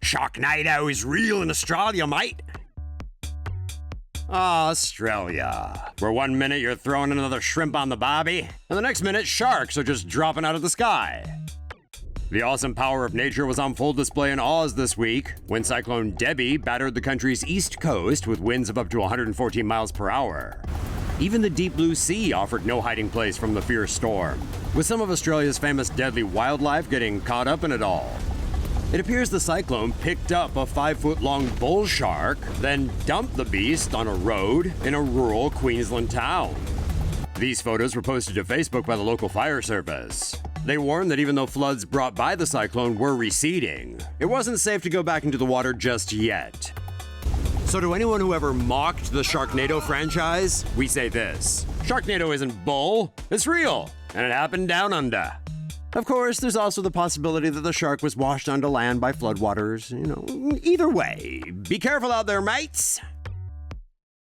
Sharknado is real in Australia, mate. Australia, where one minute you're throwing another shrimp on the barbie, and the next minute sharks are just dropping out of the sky. The awesome power of nature was on full display in Oz this week when Cyclone Debbie battered the country's east coast with winds of up to 114 miles per hour. Even the deep blue sea offered no hiding place from the fierce storm, with some of Australia's famous deadly wildlife getting caught up in it all. It appears the cyclone picked up a 5-foot-long bull shark, then dumped the beast on a road in a rural Queensland town. These photos were posted to Facebook by the local fire service. They warned that even though floods brought by the cyclone were receding, it wasn't safe to go back into the water just yet. So to anyone who ever mocked the Sharknado franchise, we say this: Sharknado isn't bull, it's real, and it happened down under. Of course, there's also the possibility that the shark was washed onto land by floodwaters. Either way, be careful out there, mates!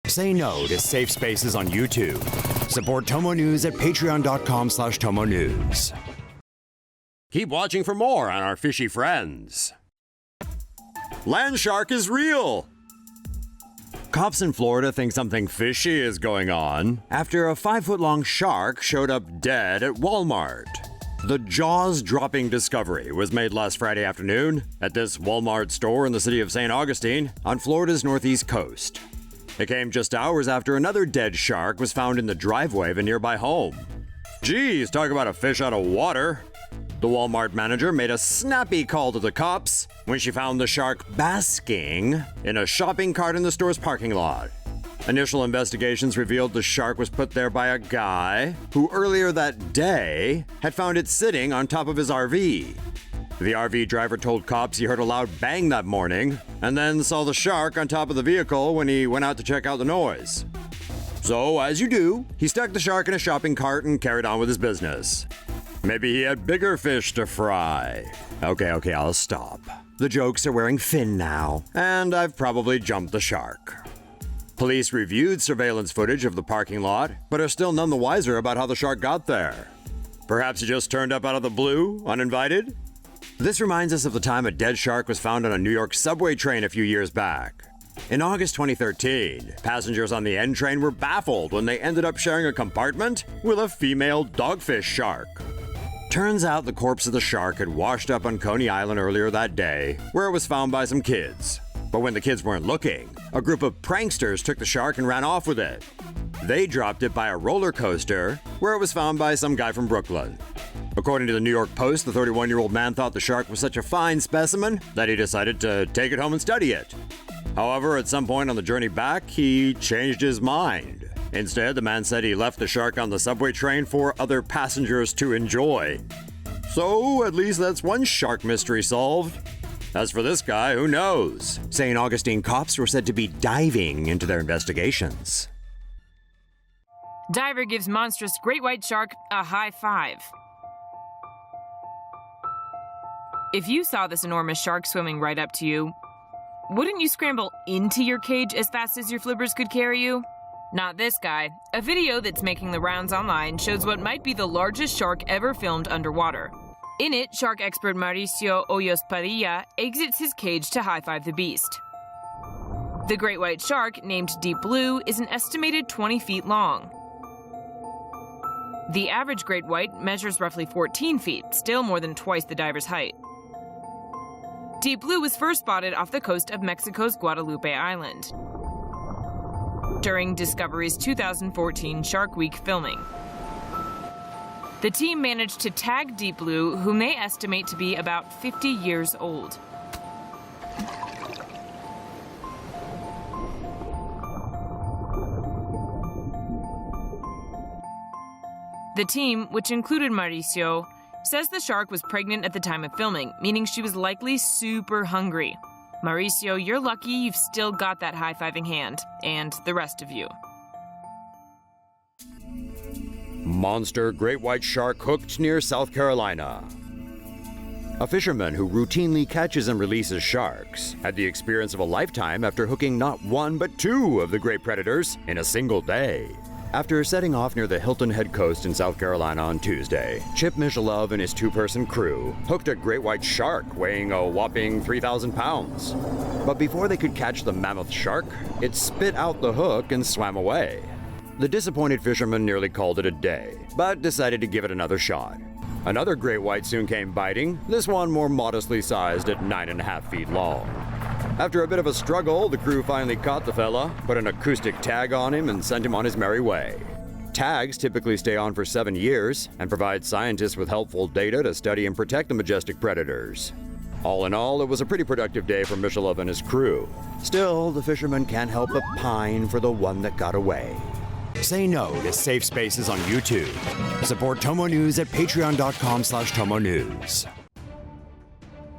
Say no to safe spaces on YouTube. Support TomoNews at patreon.com/TomoNews. Keep watching for more on our fishy friends. Land shark is real! Cops in Florida think something fishy is going on after a 5-foot-long shark showed up dead at Walmart. The jaws-dropping discovery was made last Friday afternoon at this Walmart store in the city of St. Augustine on Florida's northeast coast. It came just hours after another dead shark was found in the driveway of a nearby home. Geez, talk about a fish out of water. The Walmart manager made a snappy call to the cops when she found the shark basking in a shopping cart in the store's parking lot. Initial investigations revealed the shark was put there by a guy who earlier that day had found it sitting on top of his RV. The RV driver told cops he heard a loud bang that morning and then saw the shark on top of the vehicle when he went out to check out the noise. So, as you do, he stuck the shark in a shopping cart and carried on with his business. Maybe he had bigger fish to fry. Okay, I'll stop. The jokes are wearing fin now, and I've probably jumped the shark. Police reviewed surveillance footage of the parking lot, but are still none the wiser about how the shark got there. Perhaps he just turned up out of the blue, uninvited? This reminds us of the time a dead shark was found on a New York subway train a few years back. In August 2013, passengers on the N train were baffled when they ended up sharing a compartment with a female dogfish shark. Turns out the corpse of the shark had washed up on Coney Island earlier that day, where it was found by some kids. But when the kids weren't looking, a group of pranksters took the shark and ran off with it. They dropped it by a roller coaster, where it was found by some guy from Brooklyn. According to the New York Post, the 31-year-old man thought the shark was such a fine specimen that he decided to take it home and study it. However, at some point on the journey back, he changed his mind. Instead, the man said he left the shark on the subway train for other passengers to enjoy. So, at least that's one shark mystery solved. As for this guy, who knows? St. Augustine cops were said to be diving into their investigations. Diver gives monstrous great white shark a high five. If you saw this enormous shark swimming right up to you, wouldn't you scramble into your cage as fast as your flippers could carry you? Not this guy. A video that's making the rounds online shows what might be the largest shark ever filmed underwater. In it, shark expert Mauricio Hoyos Padilla exits his cage to high-five the beast. The great white shark, named Deep Blue, is an estimated 20 feet long. The average great white measures roughly 14 feet, still more than twice the diver's height. Deep Blue was first spotted off the coast of Mexico's Guadalupe Island during Discovery's 2014 Shark Week filming. The team managed to tag Deep Blue, whom they estimate to be about 50 years old. The team, which included Mauricio, says the shark was pregnant at the time of filming, meaning she was likely super hungry. Mauricio, you're lucky you've still got that high-fiving hand, and the rest of you. Monster great white shark hooked near South Carolina. A fisherman who routinely catches and releases sharks had the experience of a lifetime after hooking not one but two of the great predators in a single day. After setting off near the Hilton Head coast in South Carolina on Tuesday, Chip Mishalove and his two-person crew hooked a great white shark weighing a whopping 3,000 pounds. But before they could catch the mammoth shark, it spit out the hook and swam away. The disappointed fishermen nearly called it a day, but decided to give it another shot. Another great white soon came biting, this one more modestly sized at 9.5 feet long. After a bit of a struggle, the crew finally caught the fella, put an acoustic tag on him, and sent him on his merry way. Tags typically stay on for 7 years and provide scientists with helpful data to study and protect the majestic predators. All in all, it was a pretty productive day for Mishalove and his crew. Still, the fishermen can't help but pine for the one that got away. Say no to safe spaces on YouTube. Support TomoNews at patreon.com/TomoNews.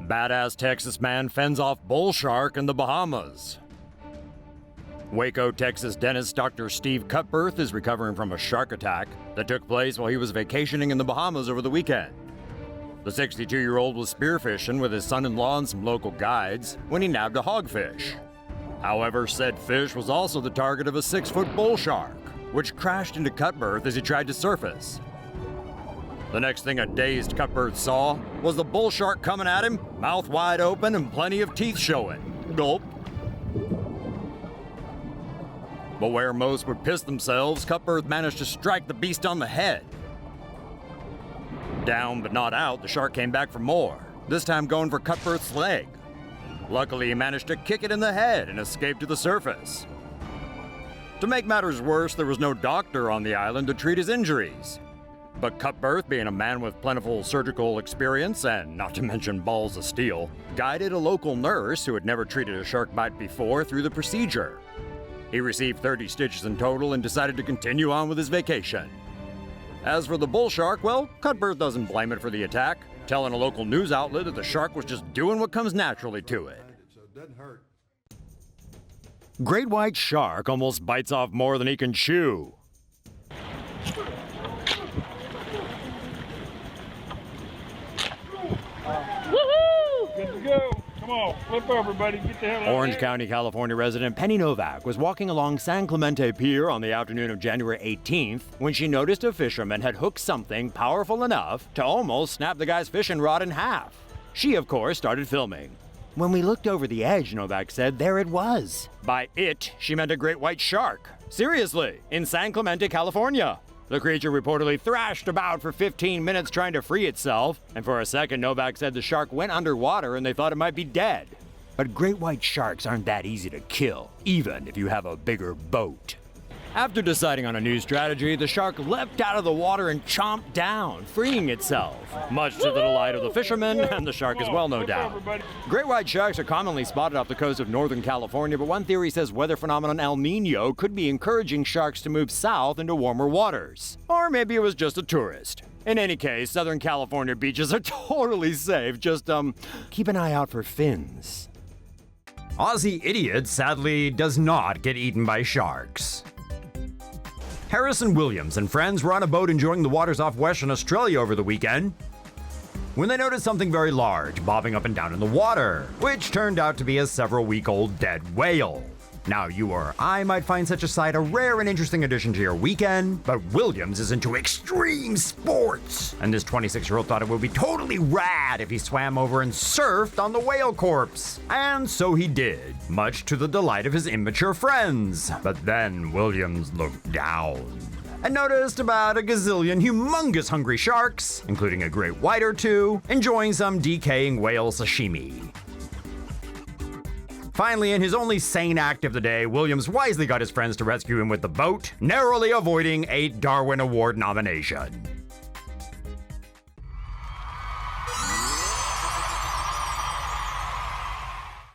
Badass Texas man fends off bull shark in the Bahamas. Waco, Texas dentist Dr. Steve Cutbirth is recovering from a shark attack that took place while he was vacationing in the Bahamas over the weekend. The 62-year-old was spearfishing with his son-in-law and some local guides when he nabbed a hogfish. However, said fish was also the target of a 6-foot bull shark, which crashed into Cutbirth as he tried to surface. The next thing a dazed Cutbirth saw was the bull shark coming at him, mouth wide open and plenty of teeth showing. Gulp. But where most would piss themselves, Cutbirth managed to strike the beast on the head. Down but not out, the shark came back for more, this time going for Cutbirth's leg. Luckily, he managed to kick it in the head and escape to the surface. To make matters worse, there was no doctor on the island to treat his injuries. But Cutbirth, being a man with plentiful surgical experience, and not to mention balls of steel, guided a local nurse who had never treated a shark bite before through the procedure. He received 30 stitches in total and decided to continue on with his vacation. As for the bull shark, well, Cutbirth doesn't blame it for the attack, telling a local news outlet that the shark was just doing what comes naturally to it. So it doesn't hurt. Great white shark almost bites off more than he can chew. Good to go. Come on, flip over, buddy. Get the hell out Orange of there. County, California resident Penny Novak was walking along San Clemente Pier on the afternoon of January 18th when she noticed a fisherman had hooked something powerful enough to almost snap the guy's fishing rod in half. She, of course, started filming. When we looked over the edge, Novak said, there it was. By it, she meant a great white shark. Seriously, in San Clemente, California. The creature reportedly thrashed about for 15 minutes trying to free itself, and for a second Novak said the shark went underwater and they thought it might be dead. But great white sharks aren't that easy to kill, even if you have a bigger boat. After deciding on a new strategy, the shark leapt out of the water and chomped down, freeing itself, much to the delight of the fishermen and the shark as well, no doubt. Great white sharks are commonly spotted off the coast of Northern California, but one theory says weather phenomenon El Nino could be encouraging sharks to move south into warmer waters. Or maybe it was just a tourist. In any case, Southern California beaches are totally safe, just keep an eye out for fins. Aussie idiot sadly does not get eaten by sharks. Harrison Williams and friends were on a boat enjoying the waters off Western Australia over the weekend when they noticed something very large bobbing up and down in the water, which turned out to be a several-week-old dead whale. Now, you or I might find such a sight a rare and interesting addition to your weekend, but Williams is into extreme sports, and this 26-year-old thought it would be totally rad if he swam over and surfed on the whale corpse. And so he did, much to the delight of his immature friends. But then Williams looked down and noticed about a gazillion humongous hungry sharks, including a great white or two, enjoying some decaying whale sashimi. Finally, in his only sane act of the day, Williams wisely got his friends to rescue him with the boat, narrowly avoiding a Darwin Award nomination.